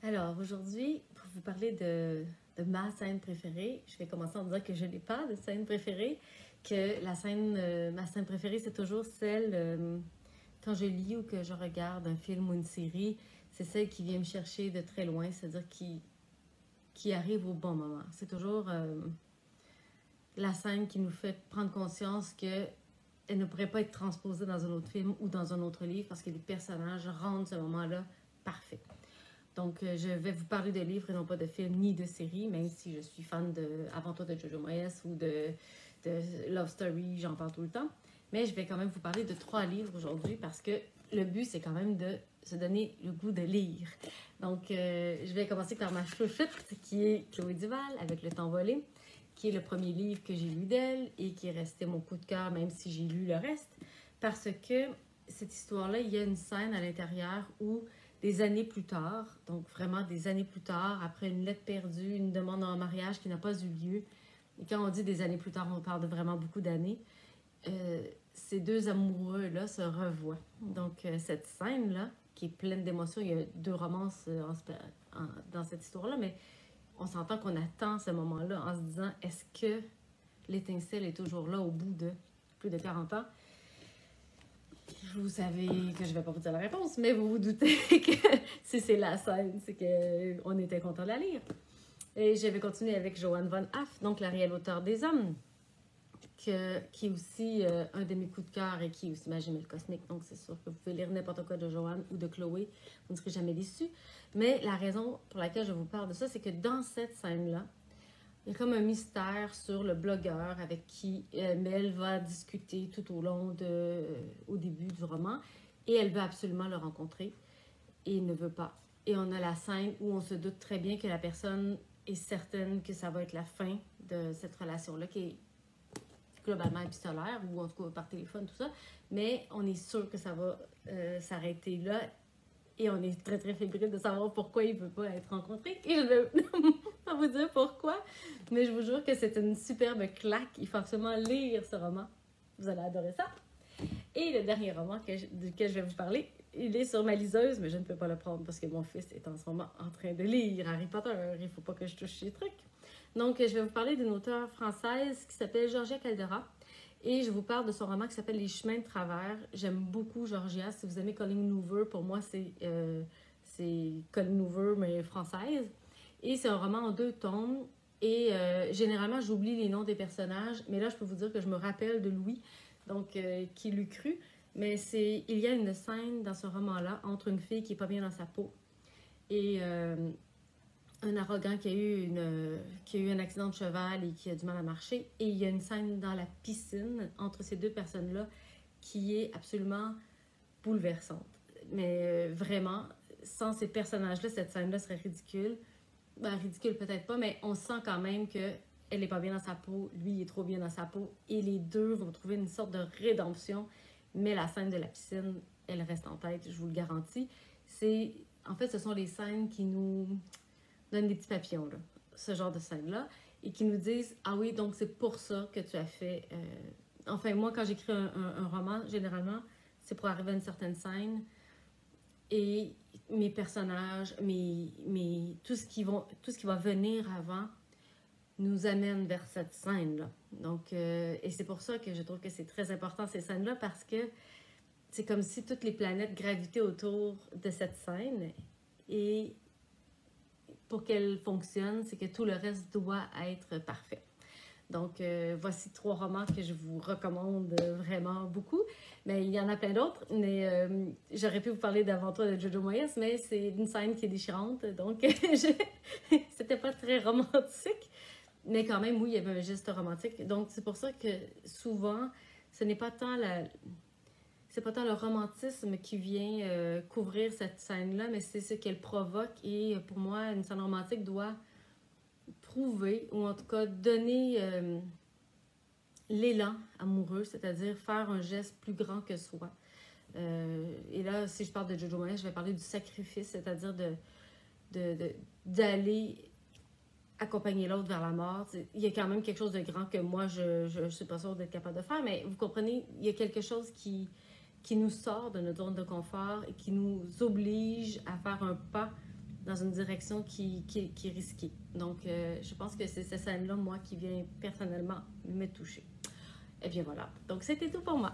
Alors, aujourd'hui, pour vous parler de ma scène préférée, je vais commencer en disant que je n'ai pas de scène préférée, que ma scène préférée, c'est toujours celle, quand je lis ou que je regarde un film ou une série, c'est celle qui vient me chercher de très loin, c'est-à-dire qui arrive au bon moment. C'est toujours la scène qui nous fait prendre conscience que elle ne pourrait pas être transposée dans un autre film ou dans un autre livre parce que les personnages rendent ce moment-là parfait. Donc, je vais vous parler de livres et non pas de films ni de séries, même si je suis fan avant tout de Jojo Moyes ou de Love Story, j'en parle tout le temps. Mais je vais quand même vous parler de 3 livres aujourd'hui parce que le but, c'est quand même de se donner le goût de lire. Donc, je vais commencer par ma chouchoute, qui est Chloé Duval, avec Le Temps volé, qui est le premier livre que j'ai lu d'elle et qui est resté mon coup de cœur, même si j'ai lu le reste, parce que cette histoire-là, il y a une scène à l'intérieur où des années plus tard, donc vraiment des années plus tard, après une lettre perdue, une demande en mariage qui n'a pas eu lieu, et quand on dit des années plus tard, on parle de vraiment beaucoup d'années, ces deux amoureux-là se revoient. Donc cette scène-là, qui est pleine d'émotions, il y a 2 romances dans cette histoire-là, mais on s'entend qu'on attend ce moment-là en se disant, est-ce que l'étincelle est toujours là au bout de plus de 40 ans? Vous savez que je vais pas vous dire la réponse, mais vous vous doutez que si c'est la scène, c'est qu'on était content de la lire. Et je vais continuer avec Joanne von Haff, donc la réelle auteure des hommes, qui est aussi un de mes coups de cœur et qui est aussi ma jumelle cosmique. Donc c'est sûr que vous pouvez lire n'importe quoi de Joanne ou de Chloé, vous ne serez jamais déçus. Mais la raison pour laquelle je vous parle de ça, c'est que dans cette scène-là, il y a comme un mystère sur le blogueur avec qui Mel va discuter tout au début du roman. Et elle veut absolument le rencontrer et il ne veut pas. Et on a la scène où on se doute très bien que la personne est certaine que ça va être la fin de cette relation-là, qui est globalement épistolaire, ou en tout cas par téléphone, tout ça. Mais on est sûr que ça va s'arrêter là. Et on est très, très fébrile de savoir pourquoi il ne veut pas être rencontré. Et je ne vais pas vous dire pourquoi, mais je vous jure que c'est une superbe claque. Il faut absolument lire ce roman. Vous allez adorer ça. Et le dernier roman duquel je vais vous parler, il est sur ma liseuse, mais je ne peux pas le prendre parce que mon fils est en ce moment en train de lire Harry Potter. Il ne faut pas que je touche ces trucs. Donc, je vais vous parler d'une auteure française qui s'appelle Georgia Caldera. Et je vous parle de son roman qui s'appelle Les chemins de travers. J'aime beaucoup Georgia. Si vous aimez Colleen Hoover, pour moi, c'est Colleen Hoover, mais française. Et c'est un roman en 2 tomes. Et généralement, j'oublie les noms des personnages. Mais là, je peux vous dire que je me rappelle de Louis, donc qui l'eut cru. Mais il y a une scène dans ce roman-là entre une fille qui n'est pas bien dans sa peau et un arrogant qui a eu un accident de cheval et qui a du mal à marcher. Et il y a une scène dans la piscine entre ces 2 personnes-là qui est absolument bouleversante. Mais vraiment, sans ces personnages-là, cette scène-là serait ridicule. Ben, ridicule peut-être pas, mais on sent quand même que elle est pas bien dans sa peau, lui il est trop bien dans sa peau, et les deux vont trouver une sorte de rédemption. Mais la scène de la piscine, elle reste en tête, je vous le garantis. En fait, ce sont les scènes qui nous donnent des petits papillons, là, ce genre de scènes-là, et qui nous disent, ah oui, donc c'est pour ça que tu as fait... Enfin, moi, quand j'écris un roman, généralement, c'est pour arriver à une certaine scène, et mes personnages, tout ce qui va venir avant nous amène vers cette scène-là. Donc, et c'est pour ça que je trouve que c'est très important, ces scènes-là, parce que c'est comme si toutes les planètes gravitaient autour de cette scène. Et pour qu'elle fonctionne, c'est que tout le reste doit être parfait. Donc, voici 3 romans que je vous recommande vraiment beaucoup. Mais il y en a plein d'autres. Mais j'aurais pu vous parler d'Aventure de Jojo Moyes, mais c'est une scène qui est déchirante. Donc, c'était pas très romantique. Mais quand même, oui, il y avait un geste romantique. Donc, c'est pour ça que souvent, ce n'est pas tant c'est pas tant le romantisme qui vient couvrir cette scène-là, mais c'est ce qu'elle provoque. Et pour moi, une scène romantique doit prouver, ou en tout cas donner l'élan amoureux, c'est-à-dire faire un geste plus grand que soi. Et là, si je parle de Jojo Moyes, je vais parler du sacrifice, c'est-à-dire d'aller accompagner l'autre vers la mort. Il y a quand même quelque chose de grand que moi, je ne suis pas sûre d'être capable de faire, mais vous comprenez, il y a quelque chose qui nous sort de notre zone de confort et qui nous oblige à faire un pas dans une direction qui est risquée. Donc, je pense que c'est cette scène-là, moi, qui vient personnellement me toucher. Et bien voilà. Donc, c'était tout pour moi.